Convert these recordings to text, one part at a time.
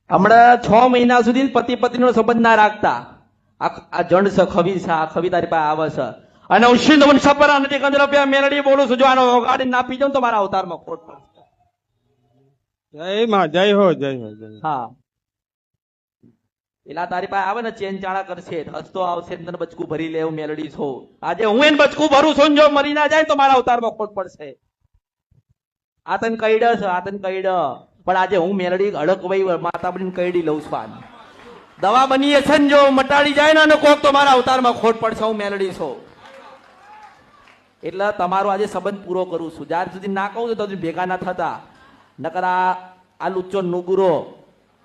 હમણાં 6 મહિના સુધી પતિ પત્નીનો સંબંધ ના રાખતા. આ જંડ છે, ખવી છે, આ ખવી તારી પાસે આવે છે. અને હું સિંધ વન સપરા નથી કંદરપિયા મેલડી બોલું છું. જો આનો ગાડી ના પી જાઉં તો મારા અવતારમાં ખોટ પડશે. જય માં, જય હો, જય હો, જય હો. હા, એલા તારી પાસે આવે ને ચેન ચાણા કરશે, હસતો આવશે, તને બચકું ભરી લે એવું મેલડી છો. આજે હું એને બચકું ભરું છું ને જો મરી ના જાય તો મારા અવતારમાં ખોટ પડશે. આ તને કઈડ છે, આ તને કઈડ. પણ આજે હું મેલડી અડકવાઈ માતા બનીને કઈડી લઉં છું. આને દવા બનીએ છે ને જો મટાડી જાય ને કોક તો મારા અવતારમાં ખોટ પડશે. હું મેલડી છું એટલે તમારો આજે સંબંધ પૂરો કરું છું. જ્યાર સુધી ના કહું તો ભેગા ના થતા. નકર આ લુચ્ચો નુગરો,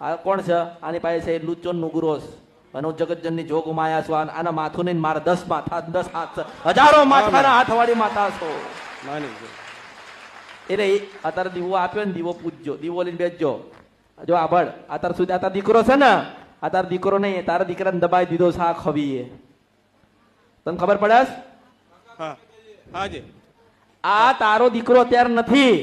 આ કોણ છે? આની પાસે છે લુચ્ચો નુગરો. અને હું જગતજનની જોગ માયા છું. આના માથું નહીં, મારા 10 માથા, 10 હાથ, હજારો માથાના હાથવાળી માતા છો. માની ગયો. એટલે અત્યારે દીવો આપ્યો ને, દીવો પૂજજો, દીવો લઈને બેસજો. જો આભળ અત્યાર સુધી આ તારો દીકરો છે ને, આ તારો દીકરો નહીં, તારા દીકરાને દબાઈ દીધો છે આ ખવીએ. તને ખબર પડે? હા, હાજી. આ તારો દીકરો અત્યારે નથી.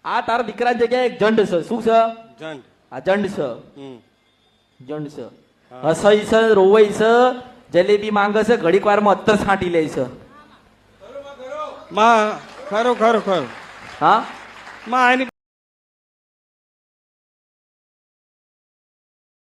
આ તારા દીકરા જગ્યાએ એક જંડ છે. શું છે? જંડ. આ જંડ છે. હમ. જંડ છે. હસઈ છે, રોવઈ છે, જલેબી માંગે છે, ઘડીક વારમાં અત્તર છાંટી લે છે. માં ખરું ખરું ખરું. હા માં એની